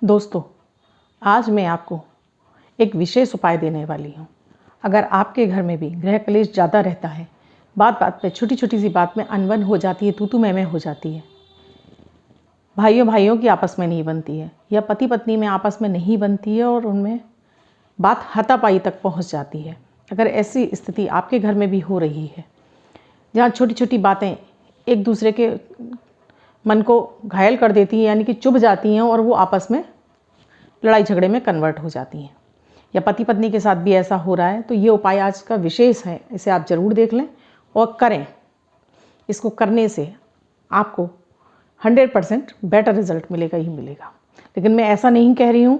दोस्तों, आज मैं आपको एक विशेष उपाय देने वाली हूँ। अगर आपके घर में भी गृह कलेश ज़्यादा रहता है, बात बात पे छोटी छोटी सी बात में अनबन हो जाती है, तू मैं हो जाती है, भाइयों भाइयों की आपस में नहीं बनती है, या पति पत्नी में आपस में नहीं बनती है और उनमें बात हाथापाई तक पहुँच जाती है। अगर ऐसी स्थिति आपके घर में भी हो रही है, जहाँ छोटी छोटी बातें एक दूसरे के मन को घायल कर देती हैं, यानी कि चुभ जाती हैं और वो आपस में लड़ाई झगड़े में कन्वर्ट हो जाती हैं, या पति पत्नी के साथ भी ऐसा हो रहा है, तो ये उपाय आज का विशेष है। इसे आप ज़रूर देख लें और करें। इसको करने से आपको 100% बेटर रिजल्ट मिलेगा ही मिलेगा। लेकिन मैं ऐसा नहीं कह रही हूँ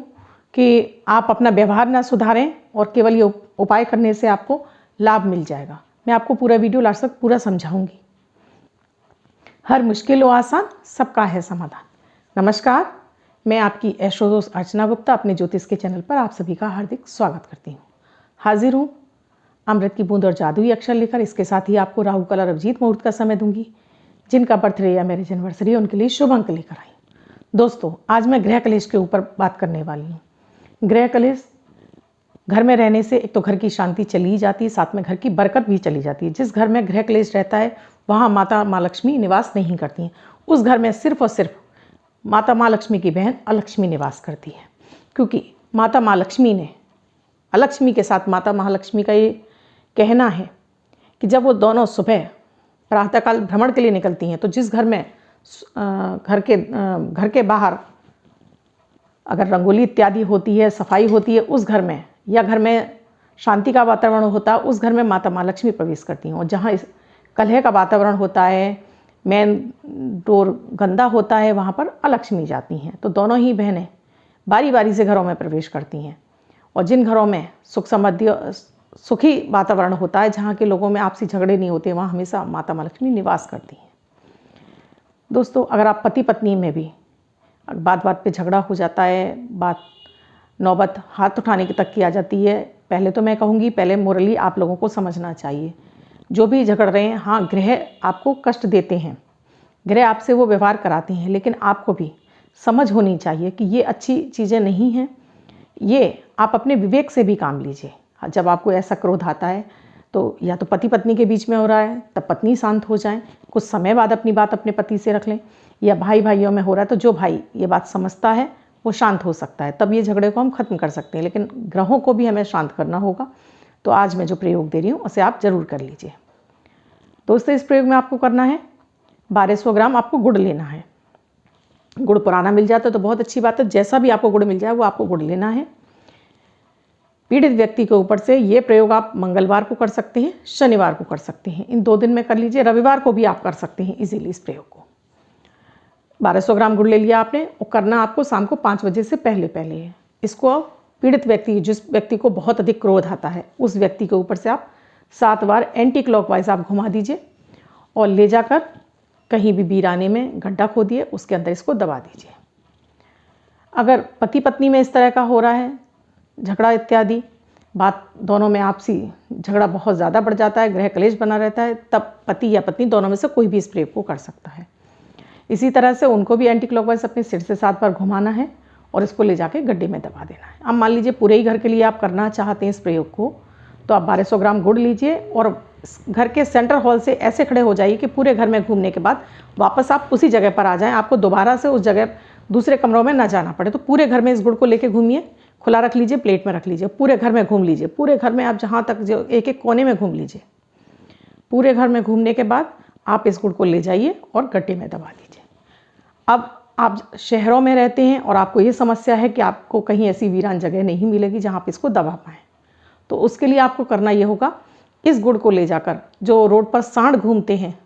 कि आप अपना व्यवहार ना सुधारें और केवल ये उपाय करने से आपको लाभ मिल जाएगा। मैं आपको पूरा वीडियो लास्ट तक पूरा समझाऊंगी। हर मुश्किल व आसान, सबका है समाधान। नमस्कार, मैं आपकी एस्ट्रो दोस्त अर्चना गुप्ता अपने ज्योतिष के चैनल पर आप सभी का हार्दिक स्वागत करती हूँ। हाजिर हूँ अमृत की बूंद और जादुई अक्षर लेकर। इसके साथ ही आपको राहु काल और अभिजीत मुहूर्त का समय दूंगी। जिनका बर्थडे या मैरिज एनिवर्सरी है उनके लिए शुभ अंक लेकर आई। दोस्तों, आज मैं गृह कलेश के ऊपर बात करने वाली हूँ। गृह कलेश घर में रहने से एक तो घर की शांति चली जाती है, साथ में घर की बरकत भी चली जाती है। जिस घर में गृह कलेश रहता है वहाँ माता माँ लक्ष्मी निवास नहीं करती हैं। उस घर में सिर्फ और सिर्फ माता माँ लक्ष्मी की बहन अलक्ष्मी निवास करती है, क्योंकि माता माँ लक्ष्मी ने अलक्ष्मी के साथ माता महालक्ष्मी का ये कहना है कि जब वो दोनों सुबह प्रातःकाल भ्रमण के लिए निकलती हैं, तो जिस घर में घर के बाहर अगर रंगोली इत्यादि होती है, सफाई होती है, उस घर में या घर में शांति का वातावरण होता है, उस घर में माता माँ लक्ष्मी प्रवेश करती हैं। और जहाँ इस कलह का वातावरण होता है, मेन डोर गंदा होता है, वहाँ पर अलक्ष्मी जाती हैं। तो दोनों ही बहनें बारी बारी से घरों में प्रवेश करती हैं। और जिन घरों में सुख समृद्धि सुखी वातावरण होता है, जहाँ के लोगों में आपसी झगड़े नहीं होते, वहाँ हमेशा माता माँ लक्ष्मी निवास करती हैं। दोस्तों, अगर आप पति पत्नी में भी बात बात पे झगड़ा हो जाता है, बात नौबत हाथ उठाने की तक की आ जाती है, पहले तो मैं कहूँगी पहले मोरली आप लोगों को समझना चाहिए। जो भी झगड़ रहे हैं, हाँ, गृह आपको कष्ट देते हैं, गृह आपसे वो व्यवहार कराते हैं, लेकिन आपको भी समझ होनी चाहिए कि ये अच्छी चीज़ें नहीं हैं। ये आप अपने विवेक से भी काम लीजिए। जब आपको ऐसा क्रोध आता है, तो या तो पति पत्नी के बीच में हो रहा है, तब पत्नी शांत हो जाए, कुछ समय बाद अपनी बात अपने पति से रख लें, या भाई भाइयों में हो रहा है तो जो भाई ये बात समझता है वो शांत हो सकता है, तब ये झगड़े को हम ख़त्म कर सकते हैं। लेकिन ग्रहों को भी हमें शांत करना होगा। तो आज मैं जो प्रयोग दे रही हूँ उसे आप ज़रूर कर लीजिए। दोस्तों, इस प्रयोग में आपको करना है 1200 ग्राम आपको गुड़ लेना है। गुड़ पुराना मिल जाता है तो बहुत अच्छी बात है, जैसा भी आपको गुड़ मिल जाए वो आपको गुड़ लेना है। पीड़ित व्यक्ति के ऊपर से ये प्रयोग आप मंगलवार को कर सकते हैं, शनिवार को कर सकते हैं, इन 2 दिन में कर लीजिए। रविवार को भी आप कर सकते हैं इजीली इस प्रयोग को। 1200 ग्राम गुड़ ले लिया आपने, और करना आपको शाम को 5 बजे से पहले पहले है। इसको आप पीड़ित व्यक्ति, जिस व्यक्ति को बहुत अधिक क्रोध आता है, उस व्यक्ति के ऊपर से आप 7 बार एंटी क्लॉकवाइज आप घुमा दीजिए और ले जाकर कहीं भी वीराने में गड्ढा खोदिए, उसके अंदर इसको दबा दीजिए। अगर पति पत्नी में इस तरह का हो रहा है झगड़ा इत्यादि, बात दोनों में आपसी झगड़ा बहुत ज़्यादा बढ़ जाता है, गृह कलेश बना रहता है, तब पति या पत्नी दोनों में से कोई भी इस प्रयोग को कर सकता है। इसी तरह से उनको भी एंटी क्लॉकवाइज अपने सिर से 7 बार घुमाना है और इसको ले जाके गड्ढे में दबा देना है। अब मान लीजिए पूरे ही घर के लिए आप करना चाहते हैं इस प्रयोग को, तो आप 1200 ग्राम गुड़ लीजिए और घर के सेंटर हॉल से ऐसे खड़े हो जाइए कि पूरे घर में घूमने के बाद वापस आप उसी जगह पर आ जाएं, आपको दोबारा से उस जगह दूसरे कमरों में ना जाना पड़े। तो पूरे घर में इस गुड़ को लेके घूमिए, खुला रख लीजिए, प्लेट में रख लीजिए, पूरे घर में घूम लीजिए। पूरे घर में आप जहाँ तक जो एक एक कोने में घूम लीजिए। पूरे घर में घूमने के बाद आप इस गुड़ को ले जाइए और गड्ढे में दबा दीजिए। अब आप शहरों में रहते हैं और आपको ये समस्या है कि आपको कहीं ऐसी वीरान जगह नहीं मिलेगी जहाँ आप इसको दबा पाएँ, तो उसके लिए आपको करना ये होगा, इस गुड़ को ले जाकर जो रोड पर सांड घूमते हैं,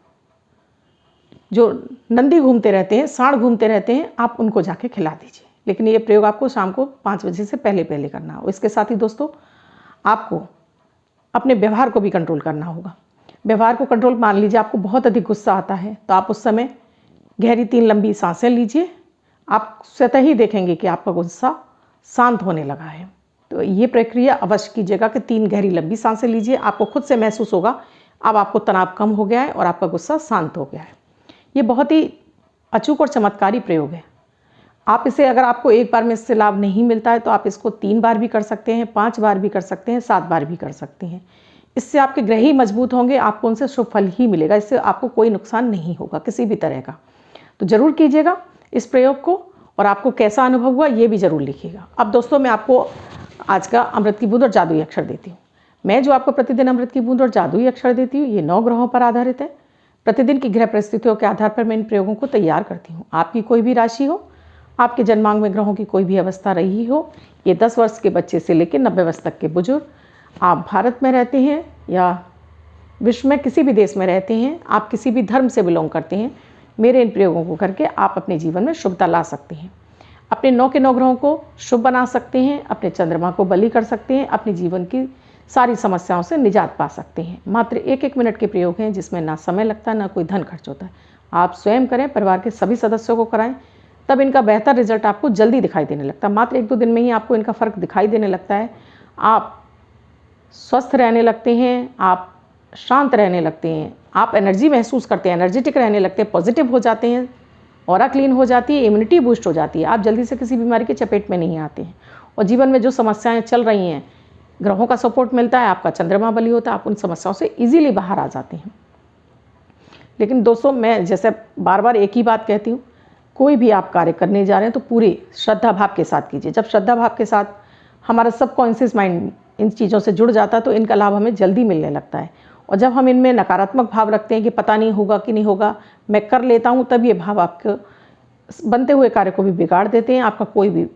जो नंदी घूमते रहते हैं, सांड घूमते रहते हैं, आप उनको जाके खिला दीजिए। लेकिन ये प्रयोग आपको शाम को 5 बजे से पहले पहले करना हो। इसके साथ ही दोस्तों, आपको अपने व्यवहार को भी कंट्रोल करना होगा। व्यवहार को कंट्रोल, मान लीजिए आपको बहुत अधिक गुस्सा आता है, तो आप उस समय गहरी 3 लंबी सांसें लीजिए। आप स्वतः ही देखेंगे कि आपका गुस्सा शांत होने लगा है। तो ये प्रक्रिया अवश्य कीजिएगा कि 3 गहरी लंबी सांसें लीजिए। आपको खुद से महसूस होगा अब आपको तनाव कम हो गया है और आपका गुस्सा शांत हो गया है। ये बहुत ही अचूक और चमत्कारी प्रयोग है। आप इसे, अगर आपको एक बार में इससे लाभ नहीं मिलता है तो आप इसको 3 बार भी कर सकते हैं, 5 बार भी कर सकते हैं, 7 बार भी कर सकते हैं। इससे आपके ग्रह ही मजबूत होंगे, आपको उनसे शुभ फल ही मिलेगा, इससे आपको कोई नुकसान नहीं होगा किसी भी तरह का। तो ज़रूर कीजिएगा इस प्रयोग को, और आपको कैसा अनुभव हुआ ये भी ज़रूर लिखिएगा। अब दोस्तों, मैं आपको आज का अमृत की बूंद और जादुई अक्षर देती हूँ। मैं जो आपको प्रतिदिन अमृत की बूंद और जादुई अक्षर देती हूँ, ये 9 ग्रहों पर आधारित है। प्रतिदिन की ग्रह परिस्थितियों के आधार पर मैं इन प्रयोगों को तैयार करती हूँ। आपकी कोई भी राशि हो, आपके जन्मांग में ग्रहों की कोई भी अवस्था रही हो, ये 10 वर्ष के बच्चे से लेकर 90 वर्ष तक के बुजुर्ग, आप भारत में रहते हैं या विश्व में किसी भी देश में रहते हैं, आप किसी भी धर्म से बिलोंग करते हैं, मेरे इन प्रयोगों को करके आप अपने जीवन में शुभता ला सकते हैं। अपने 9 के 9 ग्रहों को शुभ बना सकते हैं, अपने चंद्रमा को बलि कर सकते हैं, अपने जीवन की सारी समस्याओं से निजात पा सकते हैं। मात्र 1-1 मिनट के प्रयोग हैं जिसमें ना समय लगता है, ना कोई धन खर्च होता है। आप स्वयं करें, परिवार के सभी सदस्यों को कराएं, तब इनका बेहतर रिजल्ट आपको जल्दी दिखाई देने लगता है। मात्र 1-2 दिन में ही आपको इनका फ़र्क दिखाई देने लगता है। आप स्वस्थ रहने लगते हैं, आप शांत रहने लगते हैं, आप एनर्जी महसूस करते हैं, एनर्जेटिक रहने लगते हैं, पॉजिटिव हो जाते हैं, ऑरा क्लीन हो जाती है, इम्यूनिटी बूस्ट हो जाती है, आप जल्दी से किसी बीमारी के चपेट में नहीं आते हैं, और जीवन में जो समस्याएं चल रही हैं, ग्रहों का सपोर्ट मिलता है, आपका चंद्रमा बली होता है, आप उन समस्याओं से ईजिली बाहर आ जाते हैं। लेकिन दोस्तों, मैं जैसे बार बार एक ही बात कहती हूँ, कोई भी आप कार्य करने जा रहे हैं तो पूरी श्रद्धा भाव के साथ कीजिए। जब श्रद्धा भाव के साथ हमारा सबकॉन्शियस माइंड इन चीज़ों से जुड़ जाता है तो इनका लाभ हमें जल्दी मिलने लगता है। और जब हम इनमें नकारात्मक भाव रखते हैं कि पता नहीं होगा कि नहीं होगा, मैं कर लेता हूँ, तब ये भाव आपके बनते हुए कार्य को भी बिगाड़ देते हैं। आपका कोई भी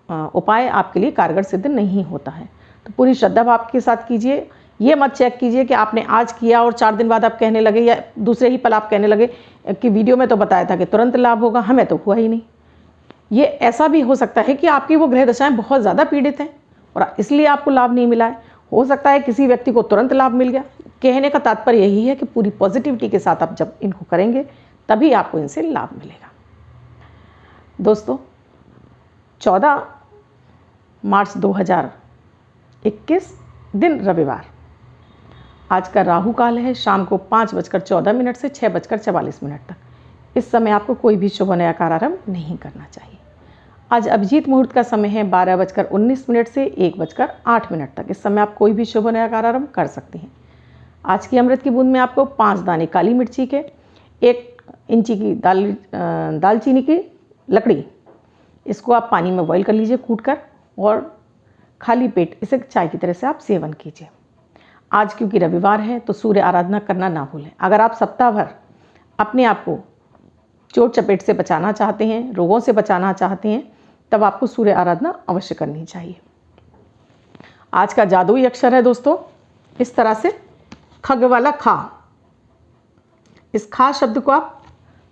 उपाय आपके लिए कारगर सिद्ध नहीं होता है। तो पूरी श्रद्धा भाव के साथ कीजिए। ये मत चेक कीजिए कि आपने आज किया और 4 दिन बाद आप कहने लगे या दूसरे ही पल आप कहने लगे कि वीडियो में तो बताया था कि तुरंत लाभ होगा, हमें तो हुआ ही नहीं। ये ऐसा भी हो सकता है कि आपकी वो ग्रह दशाएं बहुत ज़्यादा पीड़ित हैं और इसलिए आपको लाभ नहीं मिला है। हो सकता है किसी व्यक्ति को तुरंत लाभ मिल गया। कहने का तात्पर्य यही है कि पूरी पॉजिटिविटी के साथ आप जब इनको करेंगे तभी आपको इनसे लाभ मिलेगा। दोस्तों, 14 मार्च 2021 दिन रविवार, आज का राहु काल है शाम को 5:14 से 6:44 तक। इस समय आपको कोई भी शुभ नया कार्य आरंभ नहीं करना चाहिए। आज अभिजीत मुहूर्त का समय है 12:19 से 1:08 तक। इस समय आप कोई भी शुभ नया कार्य आरंभ कर सकते हैं। आज की अमृत की बूंद में आपको 5 दाने काली मिर्ची के, 1 इंची की दालचीनी की लकड़ी, इसको आप पानी में बॉईल कर लीजिए कूट कर, और खाली पेट इसे चाय की तरह से आप सेवन कीजिए। आज क्योंकि रविवार है तो सूर्य आराधना करना ना भूलें। अगर आप सप्ताह भर अपने आप को चोट चपेट से बचाना चाहते हैं, रोगों से बचाना चाहते हैं, तब आपको सूर्य आराधना अवश्य करनी चाहिए। आज का जादुई अक्षर है दोस्तों इस तरह से, खग वाला खा। इस खा शब्द को आप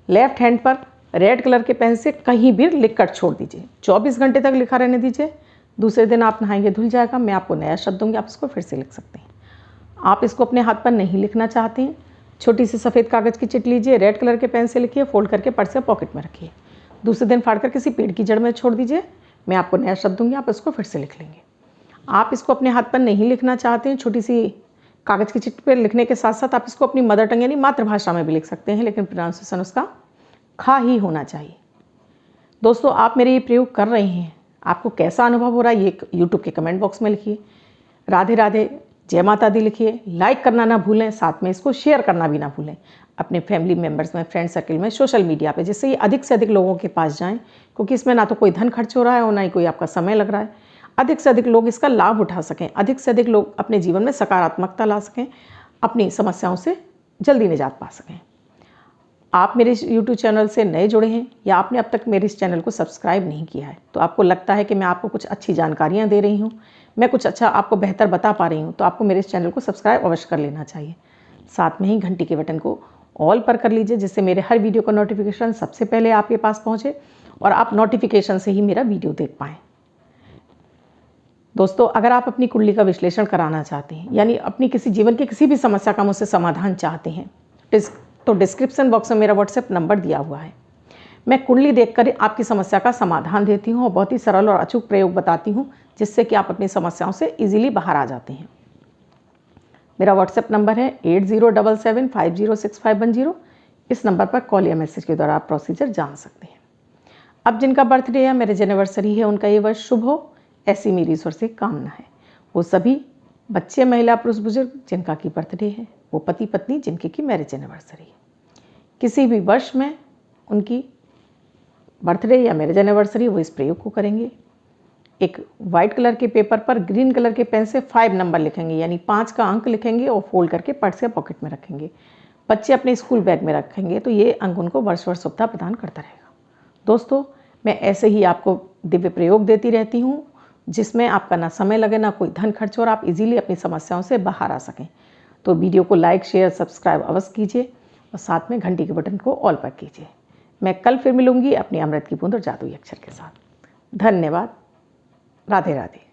लेफ्ट हैंड पर रेड कलर के पेन से कहीं भी लिख कर छोड़ दीजिए। 24 घंटे तक लिखा रहने दीजिए। दूसरे दिन आप नहाएंगे धुल जाएगा। मैं आपको नया शब्द दूंगी, आप इसको फिर से लिख सकते हैं। आप इसको अपने हाथ पर नहीं लिखना चाहते हैं, छोटी सी सफ़ेद कागज़ की चिट लीजिए, रेड कलर के पेन से लिखिए, फोल्ड करके पर्स या पॉकेट में रखिए। दूसरे दिन फाड़ कर किसी पेड़ की जड़ में छोड़ दीजिए। मैं आपको नया शब्द दूंगी, आप इसको फिर से लिख लेंगे। आप इसको अपने हाथ पर नहीं लिखना चाहते हैं, छोटी सी कागज़ की चिट पर लिखने के साथ साथ आप इसको अपनी मदर टंग यानी मातृभाषा में भी लिख सकते हैं, लेकिन प्रोनाउंसिएशन उसका खा ही होना चाहिए। दोस्तों, आप मेरे ये प्रयोग कर रहे हैं, आपको कैसा अनुभव हो रहा है ये यूट्यूब के कमेंट बॉक्स में लिखिए। राधे राधे, जय माता दी लिखिए। लाइक करना ना भूलें, साथ में इसको शेयर करना भी ना भूलें अपने फैमिली मेम्बर्स में, फ्रेंड सर्कल में, सोशल मीडिया पे, जिससे ये अधिक से अधिक लोगों के पास जाएं, क्योंकि इसमें ना तो कोई धन खर्च हो रहा है और ना ही कोई आपका समय लग रहा है। अधिक से अधिक लोग इसका लाभ उठा सकें, अधिक से अधिक लोग अपने जीवन में सकारात्मकता ला सकें, अपनी समस्याओं से जल्दी निजात पा सकें। आप मेरे यूट्यूब चैनल से नए जुड़े हैं या आपने अब तक मेरे इस चैनल को सब्सक्राइब नहीं किया है, तो आपको लगता है कि मैं आपको कुछ अच्छी जानकारियाँ दे रही हूँ, मैं कुछ अच्छा आपको बेहतर बता पा रही हूँ, तो आपको मेरे इस चैनल को सब्सक्राइब अवश्य कर लेना चाहिए। साथ में ही घंटी के बटन को ऑल पर कर लीजिए, जिससे मेरे हर वीडियो का नोटिफिकेशन सबसे पहले आपके पास पहुँचे और आप नोटिफिकेशन से ही मेरा वीडियो देख पाएँ। दोस्तों, अगर आप अपनी कुंडली का विश्लेषण कराना चाहते हैं, यानी अपनी किसी जीवन की किसी भी समस्या का मुझसे समाधान चाहते हैं, तो डिस्क्रिप्शन बॉक्स में मेरा व्हाट्सएप नंबर दिया हुआ है। मैं कुंडली देखकर आपकी समस्या का समाधान देती हूँ और बहुत ही सरल और अचूक प्रयोग बताती हूँ, जिससे कि आप अपनी समस्याओं से इजीली बाहर आ जाते हैं। मेरा व्हाट्सएप नंबर है 8077506510। इस नंबर पर कॉल या मैसेज के द्वारा आप प्रोसीजर जान सकते हैं। अब जिनका बर्थडे या मैरिज एनिवर्सरी है उनका ये वर्ष शुभ हो, ऐसी मेरी ईश्वर से कामना है। वो सभी बच्चे, महिला, पुरुष, बुजुर्ग जिनका की बर्थडे है, वो पति पत्नी जिनकी की मैरिज एनिवर्सरी है, किसी भी वर्ष में उनकी बर्थडे या मैरिज एनिवर्सरी वो इस प्रयोग को करेंगे। एक वाइट कलर के पेपर पर ग्रीन कलर के पेन से 5 नंबर लिखेंगे, यानी 5 का अंक लिखेंगे और फोल्ड करके पर्स या पॉकेट में रखेंगे। बच्चे अपने स्कूल बैग में रखेंगे तो ये अंक उनको वर्ष वर्ष शुभता प्रदान करता रहेगा। दोस्तों, मैं ऐसे ही आपको दिव्य प्रयोग देती रहती हूँ जिसमें आपका ना समय लगे ना कोई धन खर्च और आप इजीली अपनी समस्याओं से बाहर आ सकें। तो वीडियो को लाइक, शेयर, सब्सक्राइब अवश्य कीजिए और साथ में घंटी के बटन को ऑल पर कीजिए। मैं कल फिर मिलूंगी अपनी अमृत की बूंद और जादुई अक्षर के साथ। धन्यवाद। राधे राधे।